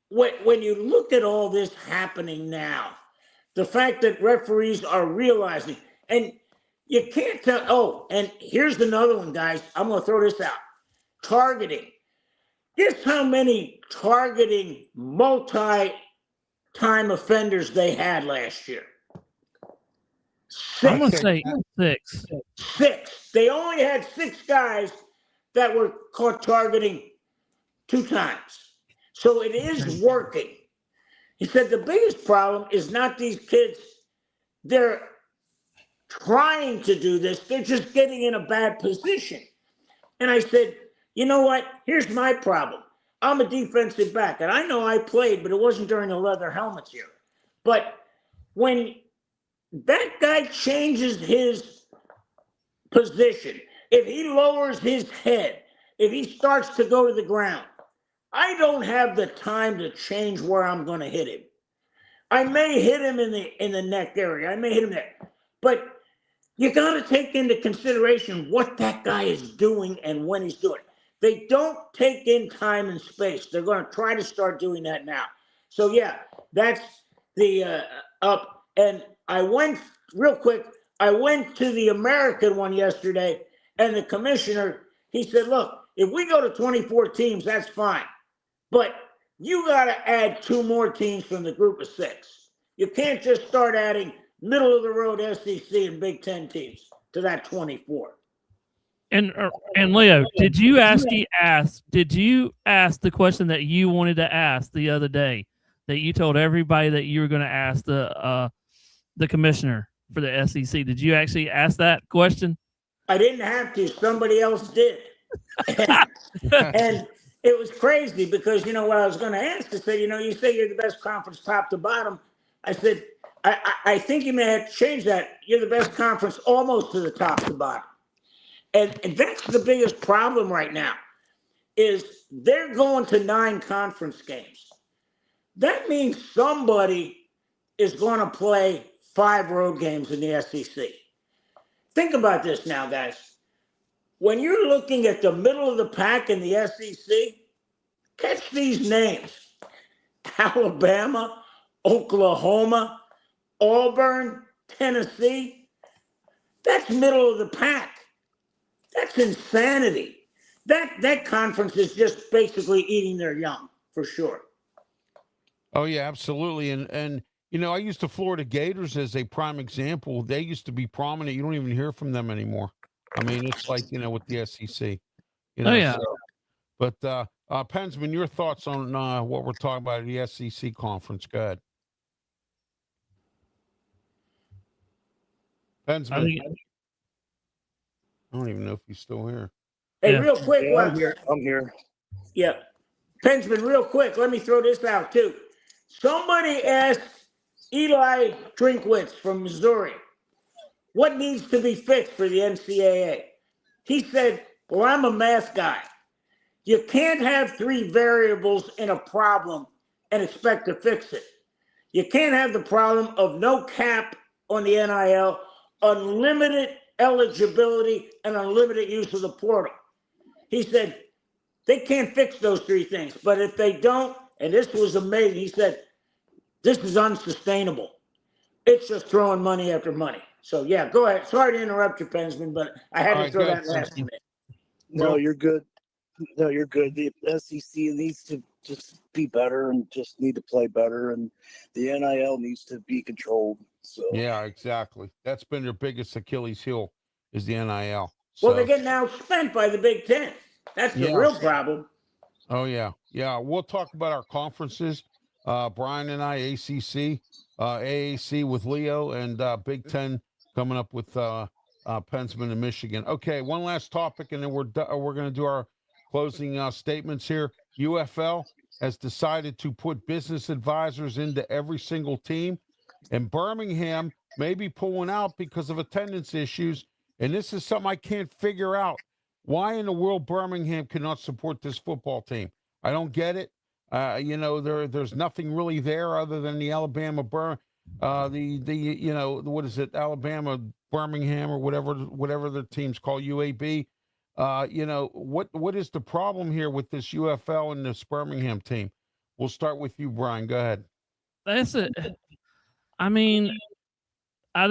when you look at all this happening now, the fact that referees are realizing, and you can't tell, oh, and here's another one, guys. I'm going to throw this out. Targeting. Guess how many targeting multi-time offenders they had last year? I'm going Six. to say 6. Six. They only had 6 guys that were caught targeting 2 times. So it is working. He said the biggest problem is not these kids. They're trying to do this. They're just getting in a bad position. And I said, you know what? Here's my problem. I'm a defensive back, and I know I played, but it wasn't during the leather helmets era. But when that guy changes his position, if he lowers his head, if he starts to go to the ground, I don't have the time to change where I'm going to hit him. I may hit him in the neck area. I may hit him there. But you got to take into consideration what that guy is doing and when he's doing it. They don't take in time and space. They're going to try to start doing that now. So, yeah, that's the up. And I went real quick. I went to the American one yesterday, and the commissioner, he said, look, if we go to 24 teams, that's fine. But you got to add 2 more teams from the group of 6. You can't just start adding middle of the road SEC and Big Ten teams to that 24. And Leo, did you ask the question that you wanted to ask the other day, that you told everybody that you were going to ask the commissioner for the SEC? Did you actually ask that question? I didn't have to. Somebody else did. And it was crazy because, what I was going to ask, I said, you say you're the best conference top to bottom. I said, I think you may have to change that. You're the best conference almost to the top to bottom. And that's the biggest problem right now is they're going to 9 conference games. That means somebody is going to play 5 road games in the SEC. Think about this now, guys. When you're looking at the middle of the pack in the SEC, catch these names. Alabama, Oklahoma, Auburn, Tennessee. That's middle of the pack. That's insanity. That conference is just basically eating their young, for sure. Oh yeah, absolutely. And I used the Florida Gators as a prime example. They used to be prominent. You don't even hear from them anymore. I mean, it's like, with the SEC. Oh yeah. So, but Pensman, your thoughts on what we're talking about at the SEC conference? Go ahead. Pensman. I don't even know if he's still here. Hey, real quick. Yeah, I'm here. Yeah. Pensman, real quick, let me throw this out too. Somebody asked Eli Drinkwitz from Missouri, what needs to be fixed for the NCAA? He said, well, I'm a math guy. You can't have 3 variables in a problem and expect to fix it. You can't have the problem of no cap on the NIL, unlimited eligibility, and unlimited use of the portal. He said, they can't fix those 3 things. But if they don't, and this was amazing, he said, this is unsustainable. It's just throwing money after money. So, yeah, go ahead. Sorry to interrupt you, Pensman, but I had to throw that last minute. No, you're good. No, you're good. The SEC needs to just be better and just need to play better, and the NIL needs to be controlled. So yeah, exactly. That's been their biggest Achilles heel is the NIL. Well, they're getting outspent by the Big Ten. That's the real problem. Oh yeah, yeah. We'll talk about our conferences. Brian and I, ACC, AAC with Leo, and Big Ten coming up with Pensman and Michigan. Okay, one last topic, and then we're going to do our closing statements here. UFL has decided to put business advisors into every single team, and Birmingham maybe pulling out because of attendance issues. And this is something I can't figure out. Why in the world Birmingham cannot support this football team? I don't get it. There's nothing really there other than the Alabama what is it, Alabama Birmingham or whatever the team's called, UAB. What is the problem here with this UFL and this Birmingham team? We'll start with you, Brian. Go ahead. That's it. I mean, I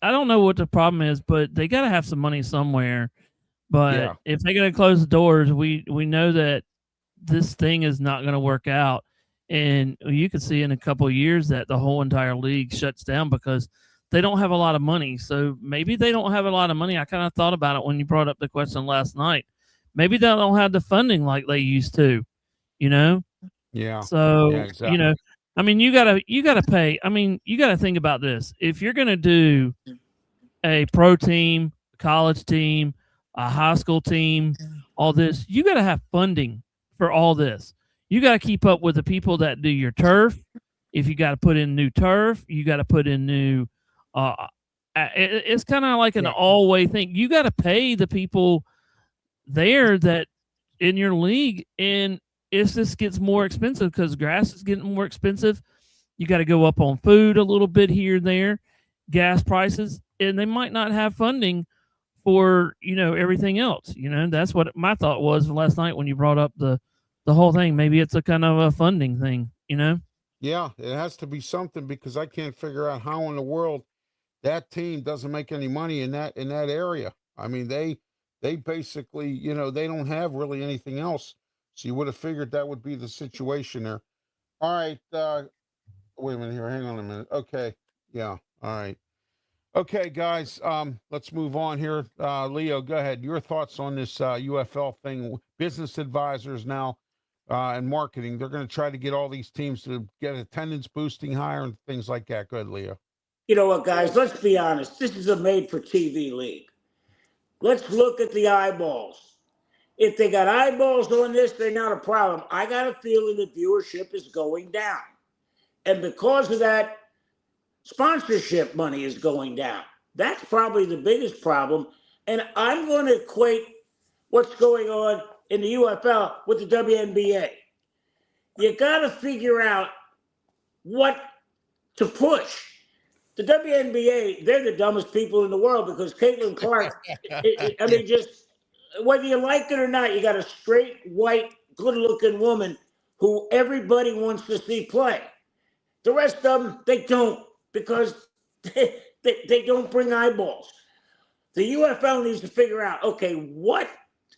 don't know what the problem is, but they got to have some money somewhere. But if they're going to close the doors, we know that this thing is not going to work out. And you can see in a couple of years that the whole entire league shuts down because they don't have a lot of money. So maybe they don't have a lot of money. I kind of thought about it when you brought up the question last night. Maybe they don't have the funding like they used to, Yeah. So, exactly. I mean, you gotta pay. I mean, you gotta think about this. If you're gonna do a pro team, college team, a high school team, all this, you gotta have funding for all this. You gotta keep up with the people that do your turf. If you gotta put in new turf, you gotta put in new. It's kind of like an all-way thing. You gotta pay the people there that in your league, and it just gets more expensive because grass is getting more expensive. You got to go up on food a little bit here and there, gas prices, and they might not have funding for, everything else. That's what my thought was last night when you brought up the whole thing. Maybe it's a kind of a funding thing, Yeah, it has to be something because I can't figure out how in the world that team doesn't make any money in that area. I mean, they basically, they don't have really anything else. So you would have figured that would be the situation there. All right. Wait a minute here. Hang on a minute. Okay. Yeah. All right. Okay, guys. Let's move on here. Leo, go ahead. Your thoughts on this UFL thing? Business advisors now and marketing, they're going to try to get all these teams to get attendance boosting higher and things like that. Go ahead, Leo. You know what, guys? Let's be honest. This is a made-for-TV league. Let's look at the eyeballs. If they got eyeballs on this, they're not a problem. I got a feeling the viewership is going down. And because of that, sponsorship money is going down. That's probably the biggest problem. And I'm going to equate what's going on in the UFL with the WNBA. You got to figure out what to push. The WNBA, they're the dumbest people in the world because Caitlin Clark, just whether you like it or not, you got a straight, white, good-looking woman who everybody wants to see play. The rest of them, they don't because they don't bring eyeballs. The UFL needs to figure out, okay, what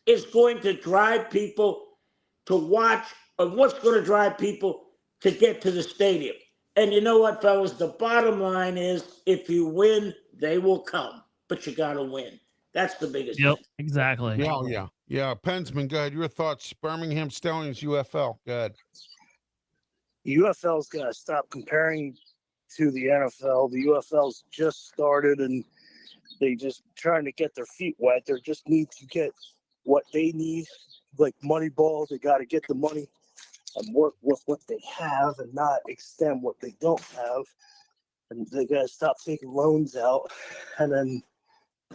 is going to drive people to watch and what's going to drive people to get to the stadium. And you know what, fellas? The bottom line is if you win, they will come, but you got to win. That's the biggest thing. Exactly. Yeah. Pensman, go ahead. Your thoughts. Birmingham Stallions, UFL. Go ahead. The UFL's got to stop comparing to the NFL. The UFL's just started and they just trying to get their feet wet. They just need to get what they need, like money balls. They got to get the money and work with what they have and not extend what they don't have. And they got to stop taking loans out and then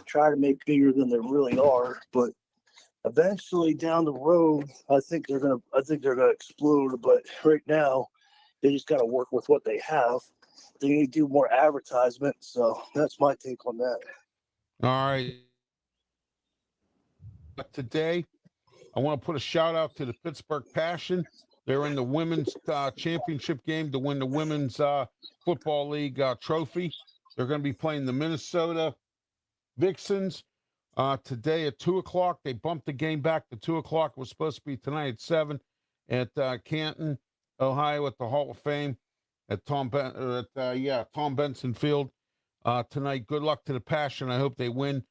try to make bigger than they really are. But eventually down the road, I think they're gonna explode. But right now, they just got to work with what they have. They need to do more advertisement. So that's my take on that. All right. Today, I want to put a shout out to the Pittsburgh Passion. They're in the women's championship game to win the women's football league trophy. They're going to be playing the Minnesota Vixens today at 2:00. They bumped the game back to 2:00. It was supposed to be tonight at 7 at Canton, Ohio, at the Hall of Fame at Tom Benson Field tonight. Good luck to the Passion. I hope they win.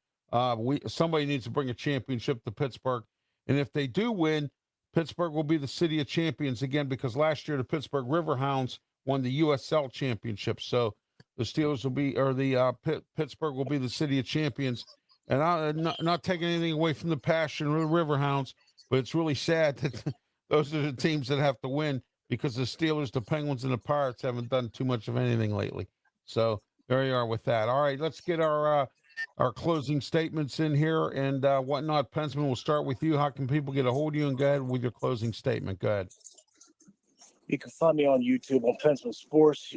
Somebody needs to bring a championship to Pittsburgh, and if they do win, Pittsburgh will be the city of champions again because last year the Pittsburgh Riverhounds won the USL championship. So the Steelers will be, or the Pittsburgh will be the city of champions. And I'm not taking anything away from the Passion or the Riverhounds, but it's really sad that those are the teams that have to win because the Steelers, the Penguins, and the Pirates haven't done too much of anything lately. So There you are with that. All right, let's get our closing statements in here and whatnot. Pensman, we'll start with you. How can people get a hold of you? And go ahead with your closing statement. Go ahead. You can find me on YouTube on Pensman Sports.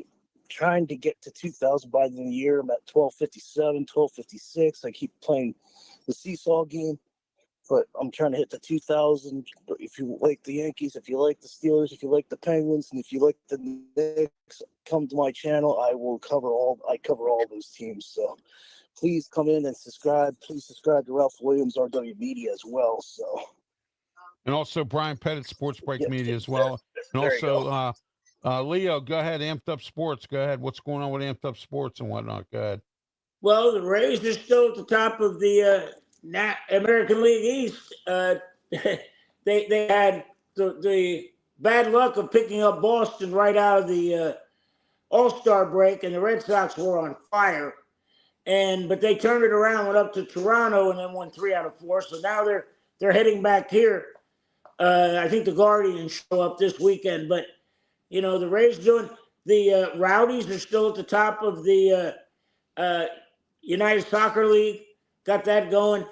Trying to get to 2,000 by the end of the year. I'm at 1257, 1256. I keep playing the seesaw game, but I'm trying to hit the 2,000. If you like the Yankees, if you like the Steelers, if you like the Penguins, and if you like the Knicks, come to my channel. I cover all those teams. So please come in and subscribe. Please subscribe to Ralph Williams RW Media as well. So, and also Brian Pettit, Sports Break Media as well. And also Leo, go ahead. Amped Up Sports. Go ahead. What's going on with Amped Up Sports and whatnot? Go ahead. Well, the Rays are still at the top of the American League East. They had the bad luck of picking up Boston right out of the All-Star break, and the Red Sox were on fire. But they turned it around, went up to Toronto, and then won 3 out of 4. So now they're heading back here. I think the Guardians show up this weekend, but the Rays doing the Rowdies are still at the top of the United Soccer League. Got that going.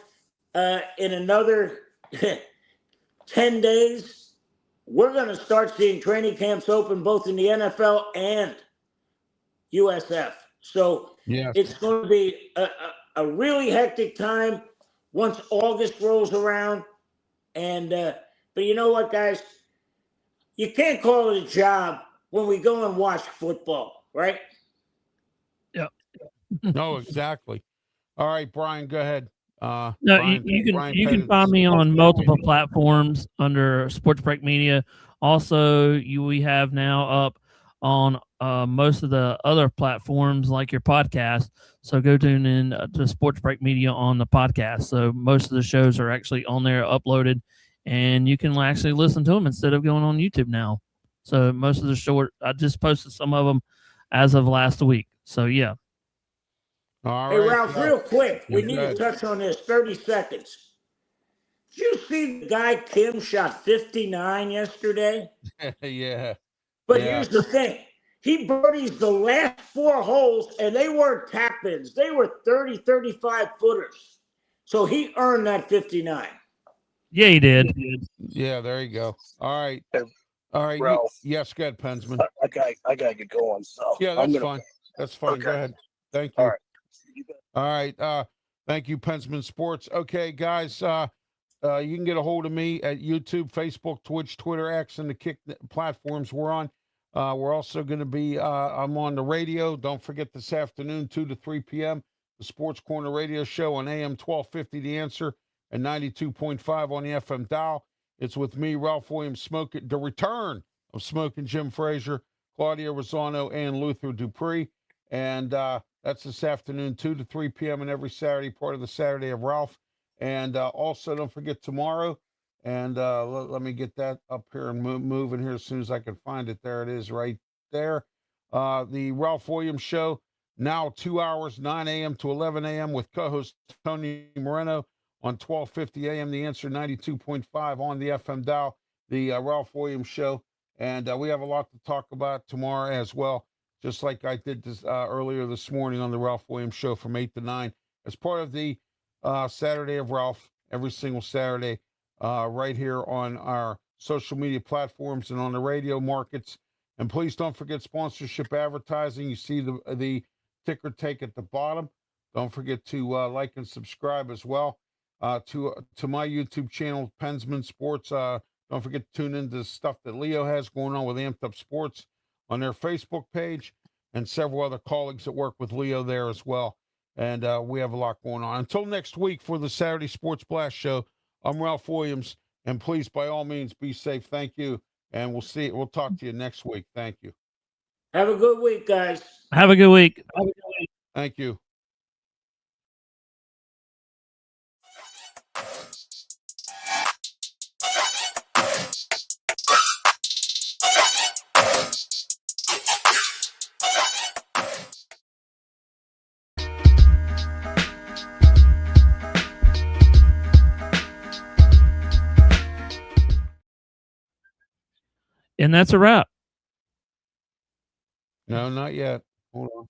In another 10 days, we're going to start seeing training camps open both in the NFL and USF. So it's going to be a really hectic time once August rolls around. But you know what, guys? You can't call it a job when we go and watch football, right? Yeah. No, exactly. All right, Brian, go ahead. No, Brian, you can find me on multiple platforms under Sports Break Media. Also, we have now up on most of the other platforms like your podcast. So go tune in to Sports Break Media on the podcast. So most of the shows are actually on there, uploaded, and you can actually listen to them instead of going on YouTube now. So most of the I just posted some of them as of last week. So yeah. All hey, right. Ralph, real quick, we need to touch on this. 30 seconds. Did you see the guy Kim shot 59 yesterday? Yeah. But here's the thing. He birdies the last 4 holes, and they weren't tap-ins. They were 30, 35 footers. So he earned that 59. Yeah, he did. Yeah, there you go. All right. All right. Ralph. Yes, go ahead, Pensman. I gotta get going. So yeah, that's fine. That's fine. Okay. Go ahead. Thank you. All right. All right. Thank you, Pensman Sports. Okay, guys. You can get a hold of me at YouTube, Facebook, Twitch, Twitter, X, and the Kick platforms we're on. We're also going to be, I'm on the radio. Don't forget this afternoon, 2 to 3 p.m., the Sports Corner radio show on AM 1250, The Answer, and 92.5 on the FM dial. It's with me, Ralph Williams, the return of Smoking Jim Frazier, Claudia Rosano, and Luther Dupree. And that's this afternoon, 2 to 3 p.m. and every Saturday, part of the Saturday of Ralph. And also, don't forget tomorrow. And let me get that up here and moving here as soon as I can find it. There it is right there. The Ralph Williams Show, now 2 hours, 9 a.m. to 11 a.m. with co-host Tony Moreno on 1250 a.m. The Answer 92.5 on the FM dial, the Ralph Williams Show. And we have a lot to talk about tomorrow as well, just like I did this earlier this morning on the Ralph Williams Show from 8 to 9 as part of the Saturday of Ralph, every single Saturday, right here on our social media platforms and on the radio markets. And please don't forget sponsorship advertising. You see the ticker take at the bottom. Don't forget to like and subscribe as well to my YouTube channel, Pensman Sports. Don't forget to tune into the stuff that Leo has going on with Amped Up Sports on their Facebook page, and several other colleagues that work with Leo there as well. And we have a lot going on. Until next week for the Saturday Sports Blast Show, I'm Ralph Williams, and please, by all means, be safe. Thank you, and we'll talk to you next week. Thank you. Have a good week, guys. Have a good week. Thank you. And that's a wrap. No, not yet. Hold on.